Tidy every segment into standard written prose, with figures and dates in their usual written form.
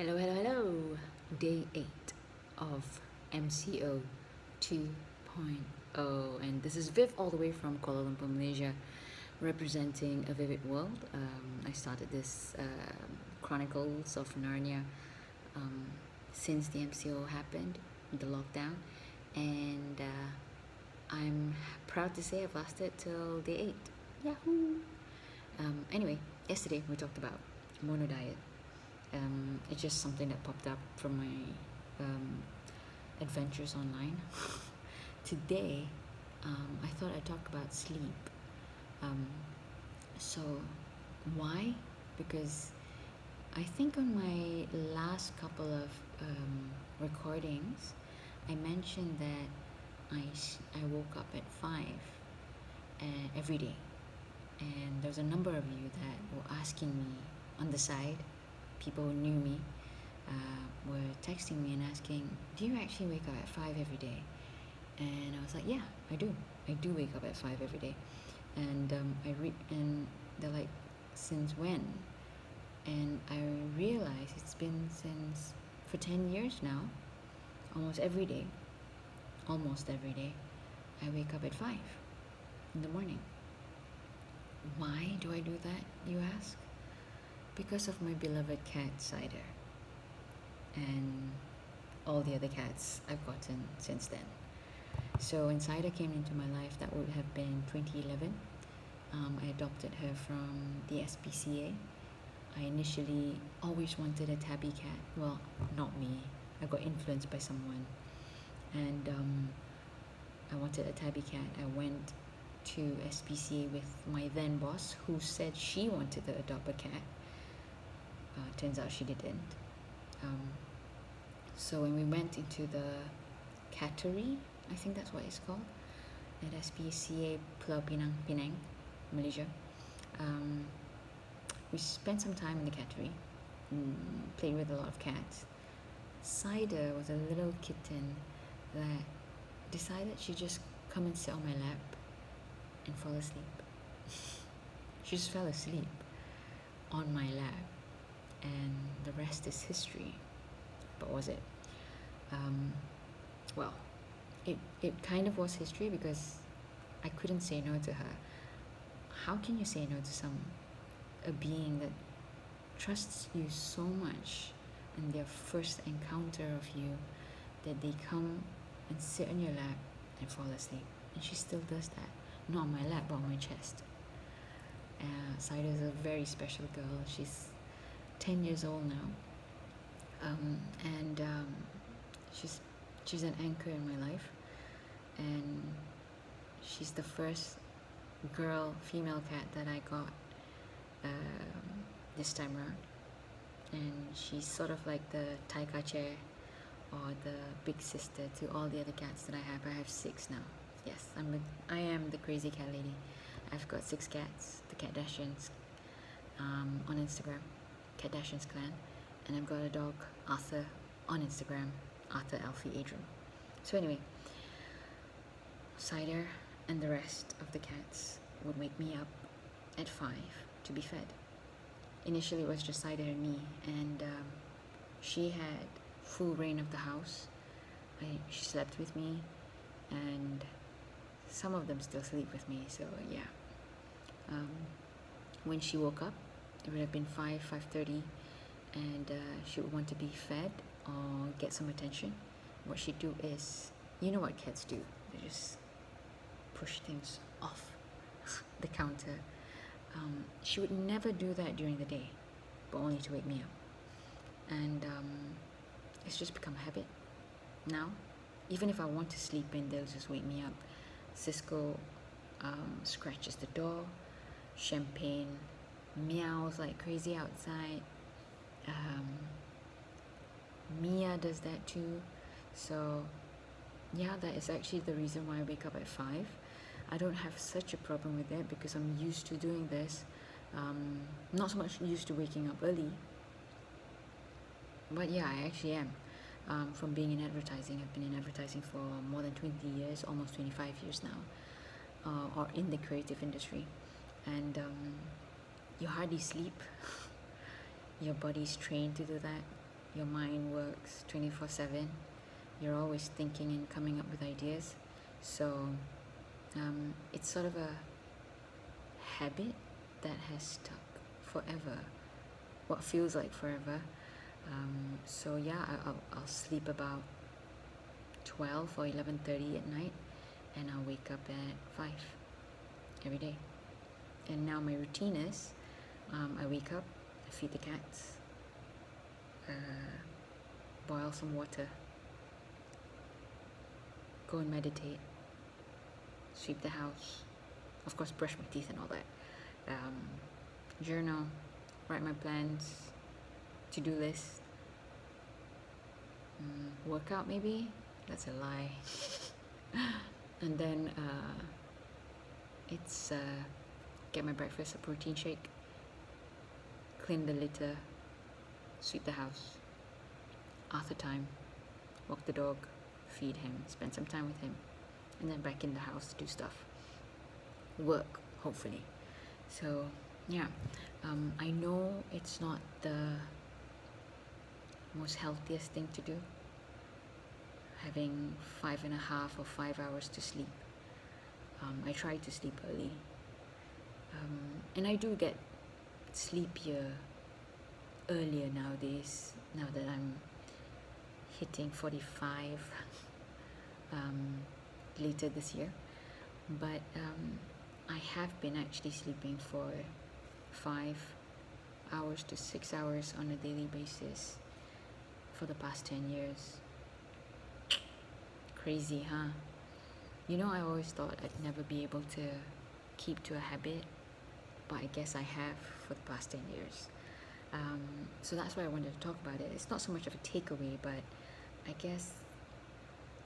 Hello, hello, hello. Day 8 of MCO 2.0. And this is Viv all the way from Kuala Lumpur, Malaysia, representing a vivid world. I started this Chronicles of Narnia um, since the MCO happened, the lockdown. And I'm proud to say I've lasted till day 8. Yahoo! Anyway, yesterday we talked about mono diet. It's just something that popped up from my adventures online. Today, I thought I'd talk about sleep. Um, so, why? Because I think on my last couple of recordings, I mentioned that I woke up at 5 every day. And there was a number of you that were asking me on the side, people who knew me, were texting me and asking, do you actually wake up at 5 every day? And I was like, yeah, I do. I do wake up at 5 every day. And and they're like, since when? And I realized it's been for 10 years now, almost every day, I wake up at 5 in the morning. Why do I do that, you ask? Because of my beloved cat, Cider, and all the other cats I've gotten since then. So when Cider came into my life, that would have been 2011. I adopted her from the SPCA. I initially always wanted a tabby cat. Well, not me. I got influenced by someone. And I wanted a tabby cat. I went to SPCA with my then boss, who said she wanted to adopt a cat. Turns out she didn't. So when we went into the cattery, I think that's what it's called, at SPCA Pulau Pinang, Penang, Malaysia, we spent some time in the cattery, played with a lot of cats. Cider was a little kitten that decided she'd just come and sit on my lap and fall asleep. She just fell asleep on my lap, and the rest is history. But was it? Well, it kind of was history because I couldn't say no to her. How can you say no to a being that trusts you so much in their first encounter of you that they come and sit on your lap and fall asleep? And she still does that. Not on my lap, but on my chest. Cider is a very special girl. She's 10 years old now. And she's an anchor in my life. And she's the first female cat that I got this time around. And she's sort of like the taika chair or the big sister to all the other cats that I have. I have 6 now. Yes, I am the crazy cat lady. I've got 6 cats, the Kardashians, on Instagram, Kardashians clan, and I've got a dog, Arthur, on Instagram, Arthur Alfie Adram. So anyway, Cider and the rest of the cats would wake me up at 5 to be fed. Initially it was just Cider and me, and she had full reign of the house. She slept with me, and some of them still sleep with me, so yeah. When she woke up, it would have been 5:30, and she would want to be fed or get some attention. What she'd do is, you know what cats do, they just push things off the counter. She would never do that during the day, but only to wake me up. And it's just become a habit now. Even if I want to sleep in, they'll just wake me up. Cisco scratches the door. Champagne meows like crazy outside. Mia does that too. So yeah, that is actually the reason why I wake up at 5. I don't have such a problem with that because I'm used to doing this. Not so much used to waking up early, but yeah, I actually am. From being in advertising, I've been in advertising for more than 20 years, almost 25 years now, or in the creative industry. And you hardly sleep. Your body's trained to do that. your mind works 24/7. You're always thinking and coming up with ideas. So it's sort of a habit that has stuck forever, what feels like forever. So yeah, I'll sleep about 12 or 11:30 at night, and I'll wake up at 5 every day. And now my routine is I wake up, I feed the cats, boil some water, go and meditate, sweep the house, of course brush my teeth and all that, journal, write my plans, to-do list, work out maybe, that's a lie. And then it's get my breakfast, a protein shake, clean the litter, sweep the house, after time, walk the dog, feed him, spend some time with him, and then back in the house to do stuff, work hopefully. So yeah, I know it's not the most healthiest thing to do, having 5.5 or 5 hours to sleep. I try to sleep early, and I do get sleepier earlier nowadays, now that I'm hitting 45 later this year. But I have been actually sleeping for 5 hours to 6 hours on a daily basis for the past 10 years. Crazy, huh? You know, I always thought I'd never be able to keep to a habit, but I guess I have for the past 10 years. So that's why I wanted to talk about it. It's not so much of a takeaway, but I guess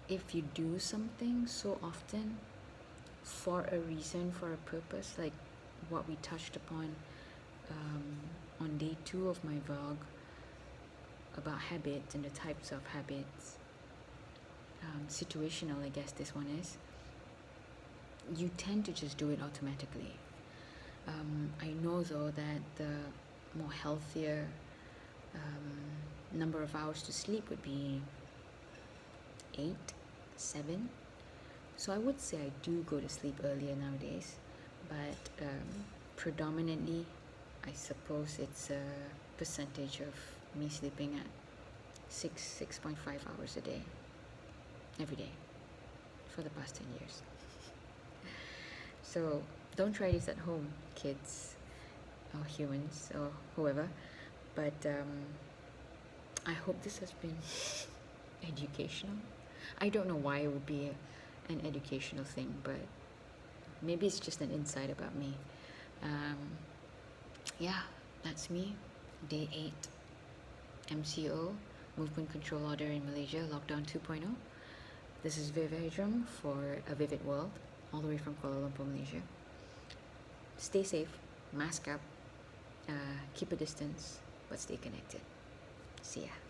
if you do something so often for a reason, for a purpose, like what we touched upon on day 2 of my vlog about habits and the types of habits, situational I guess this one is, you tend to just do it automatically. I know though that the more healthier number of hours to sleep would be 8, 7. So I would say I do go to sleep earlier nowadays, but predominantly I suppose it's a percentage of me sleeping at 6.5 hours a day, every day, for the past 10 years. So don't try this at home, kids or humans or whoever, but I hope this has been educational. I don't know why it would be an educational thing, but maybe it's just an insight about me. Yeah, that's me. Day 8, MCO, Movement Control Order in Malaysia, Lockdown 2.0. This is Viv Adram for A Vivid World, all the way from Kuala Lumpur, Malaysia. Stay safe, mask up, keep a distance, but stay connected. See ya.